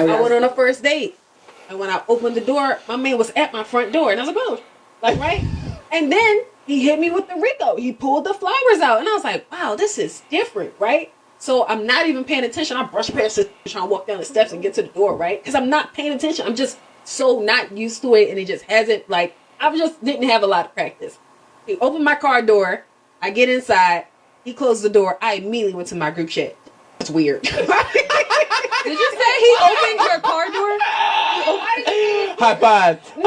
I went on a first date. And when I opened the door, my man was at my front door. And I was like, oh, like, right? And then he hit me with the Rico. He pulled the flowers out. And I was like, wow, this is different, right? So I'm not even paying attention. I brush past it, trying to walk down the steps and get to the door, right? Because I'm not paying attention. I'm just so not used to it. And it just hasn't, like, I just didn't have a lot of practice. He opened my car door. I get inside. He closed the door. I immediately went to my group chat. It's weird. Did you say he opened your car door? High five. No.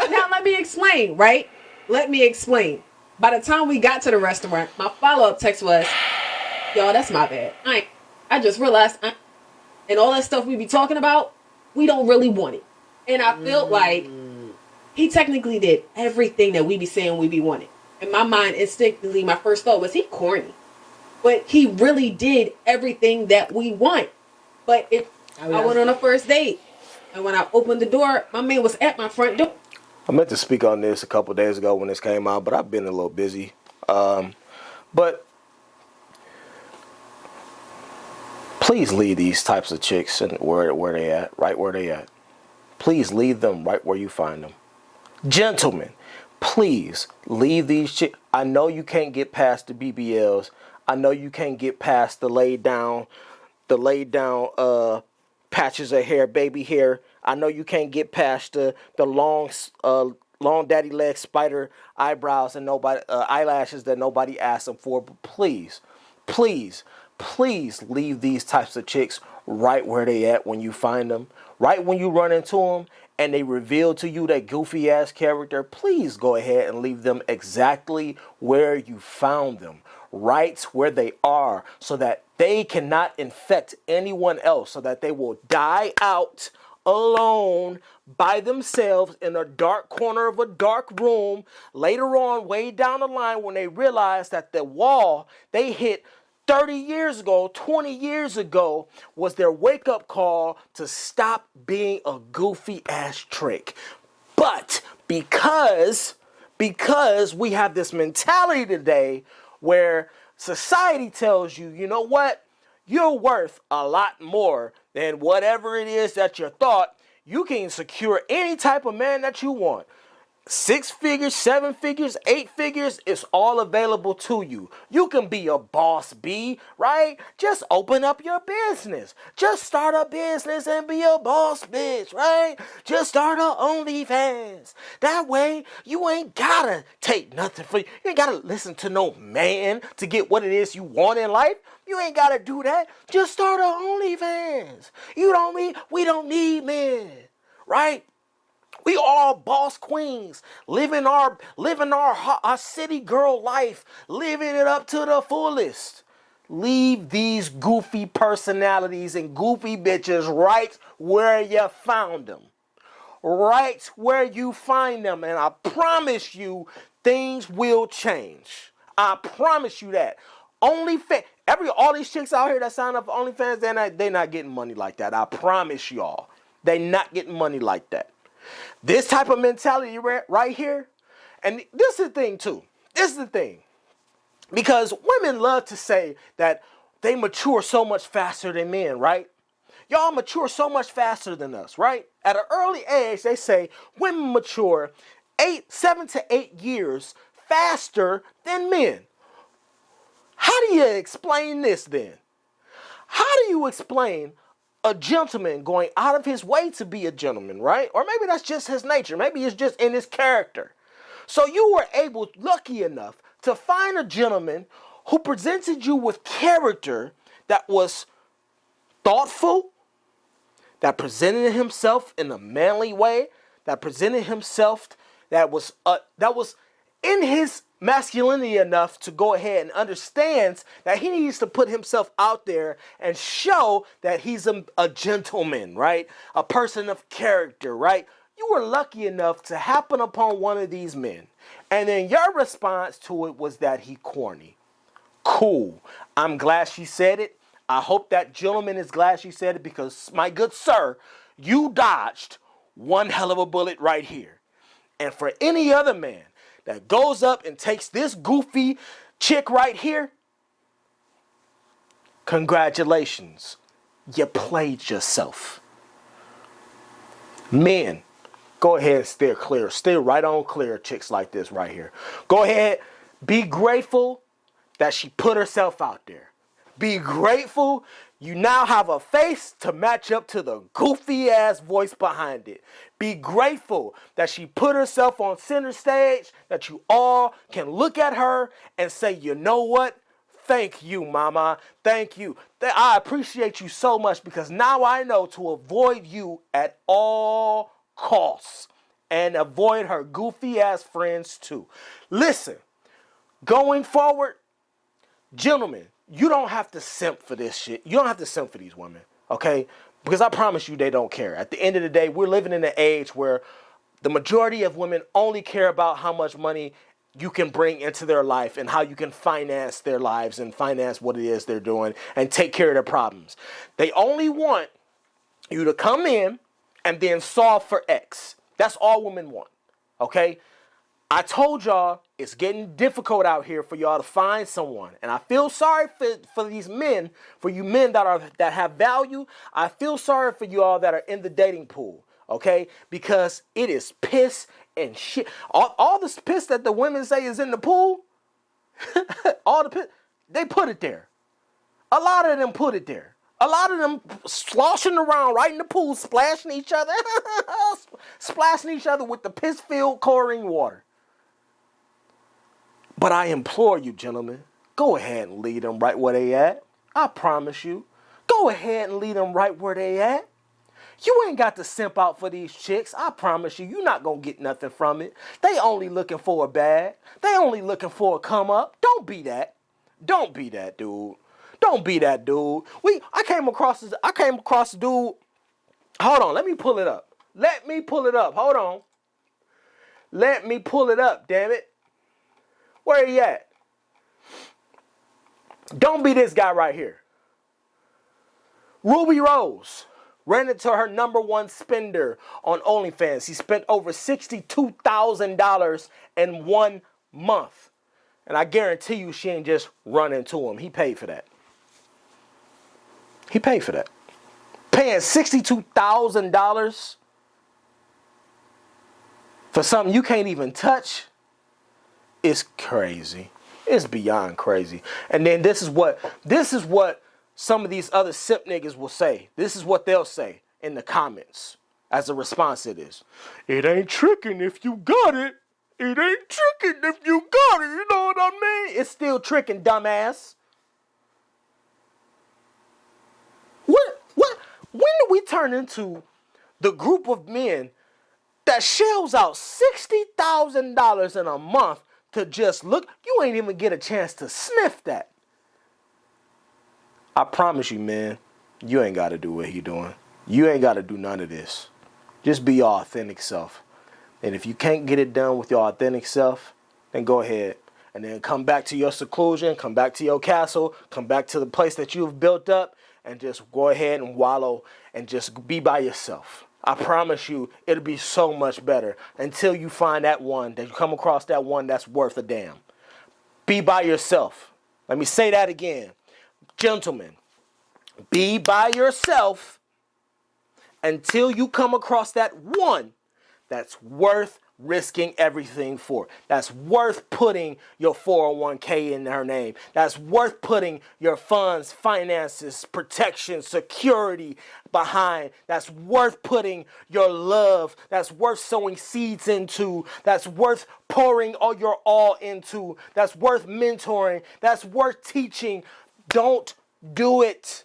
Now let me explain, right? Let me explain. By the time we got to the restaurant, my follow-up text was, y'all, that's my bad. I just realized, and all that stuff we be talking about, we don't really want it. And I felt like he technically did everything that we be saying we be wanting. In my mind, instinctively, my first thought was, he corny. But he really did everything that we want. But I went on a first date. And when I opened the door, my man was at my front door. I meant to speak on this a couple of days ago when this came out, but I've been a little busy. But please leave these types of chicks and where they at, right where they at. Please leave them right where you find them. Gentlemen, please leave these chicks. I know you can't get past the BBLs. I know you can't get past the laid down patches of hair, baby hair. I know you can't get past the long daddy leg spider eyebrows and eyelashes that nobody asked them for. But please leave these types of chicks right where they at when you find them. Right when you run into them and they reveal to you that goofy ass character, please go ahead and leave them exactly where you found them. Right where they are, so that they cannot infect anyone else, so that they will die out alone by themselves in a dark corner of a dark room later on, way down the line, when they realize that the wall they hit 30 years ago, 20 years ago, was their wake-up call to stop being a goofy ass trick. But because we have this mentality today where society tells you, you know what? You're worth a lot more than whatever it is that you thought. You can secure any type of man that you want. 6 figures, 7 figures, 8 figures, it's all available to you. You can be a boss bee, right? Just open up your business. Just start a business and be a boss bitch, right? Just start a OnlyFans. That way, you ain't gotta take nothing for you. You ain't gotta listen to no man to get what it is you want in life. You ain't gotta do that. Just start a OnlyFans. We don't need men, right? We all boss queens, living our city girl life, living it up to the fullest. Leave these goofy personalities and goofy bitches right where you found them. Right where you find them. And I promise you, things will change. I promise you that. OnlyFans, all these chicks out here that sign up for OnlyFans, they're not getting money like that. I promise y'all. They're not getting money like that. This type of mentality right here, and this is the thing too. This is the thing. Because women love to say that they mature so much faster than men, right? Y'all mature so much faster than us, right? At an early age, they say women mature 7 to 8 years faster than men. How do you explain this then? How do you explain a gentleman going out of his way to be a gentleman, right? Or maybe that's just his nature. Maybe it's just in his character. So you were lucky enough to find a gentleman who presented you with character that was thoughtful, that presented himself in a manly way, that presented himself that was in his masculinity enough to go ahead and understands that he needs to put himself out there and show that he's a gentleman, right? A person of character, right? You were lucky enough to happen upon one of these men. And then your response to it was that he corny. Cool. I'm glad she said it. I hope that gentleman is glad she said it, because, my good sir, you dodged one hell of a bullet right here. And for any other man that goes up and takes this goofy chick right here, congratulations. you played yourself. Men, go ahead and steer clear. Steer right on clear of chicks like this right here. Go ahead. Be grateful that she put herself out there. Be grateful you now have a face to match up to the goofy ass voice behind it. Be grateful that she put herself on center stage, that you all can look at her and say, you know what? Thank you, mama. Thank you. I appreciate you so much, because now I know to avoid you at all costs and avoid her goofy ass friends too. Listen, going forward, gentlemen, you don't have to simp for this shit. You don't have to simp for these women, okay? Because I promise you they don't care. At the end of the day, we're living in an age where the majority of women only care about how much money you can bring into their life and how you can finance their lives and finance what it is they're doing and take care of their problems. They only want you to come in and then solve for X. That's all women want, okay? I told y'all it's getting difficult out here for y'all to find someone. And I feel sorry for these men, for you men that have value. I feel sorry for you all that are in the dating pool, okay? Because it is piss and shit. All this piss that the women say is in the pool, all the piss, they put it there. A lot of them put it there. A lot of them sloshing around right in the pool, splashing each other, splashing each other with the piss-filled chlorine water. But I implore you, gentlemen, go ahead and lead them right where they at. I promise you. Go ahead and lead them right where they at. You ain't got to simp out for these chicks. I promise you, you're not going to get nothing from it. They only looking for a bag. They only looking for a come up. Don't be that. Don't be that, dude. Don't be that, dude. I came across a dude. Hold on, let me pull it up. Hold on. Let me pull it up, damn it. Where he at? Don't be this guy right here. Ruby Rose ran into her #1 spender on OnlyFans. He spent over $62,000 in 1 month. And I guarantee you she ain't just run into him. He paid for that. He paid for that. Paying $62,000 for something you can't even touch is crazy. It's beyond crazy. And then this is what some of these other simp niggas will say. This is what they'll say in the comments as a response to this. It ain't tricking if you got it. It ain't tricking if you got it. You know what I mean? It's still tricking, dumbass. When do we turn into the group of men that shells out $60,000 in a month to just look? You ain't even get a chance to sniff that. I promise you, man, you ain't got to do what he doing. You ain't got to do none of this. Just be your authentic self. And if you can't get it done with your authentic self, then go ahead. And then come back to your seclusion, come back to your castle, come back to the place that you've built up, and just go ahead and wallow and just be by yourself. I promise you, it'll be so much better until you find that one, that you come across that one that's worth a damn. Be by yourself. Let me say that again. Gentlemen, be by yourself until you come across that one that's worth risking everything for. That's worth putting your 401k in her name. That's worth putting your funds, finances, protection, security behind. That's worth putting your love. That's worth sowing seeds into. That's worth pouring all your all into. That's worth mentoring. That's worth teaching. Don't do it.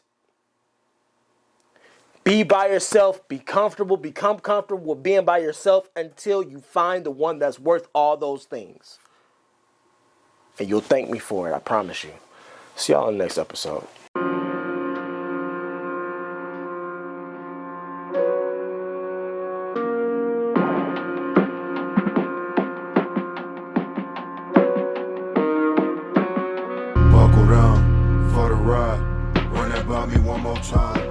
Be by yourself, be comfortable, become comfortable with being by yourself until you find the one that's worth all those things. And you'll thank me for it, I promise you. See y'all in the next episode. Buckle down for the ride. Run that by me one more time.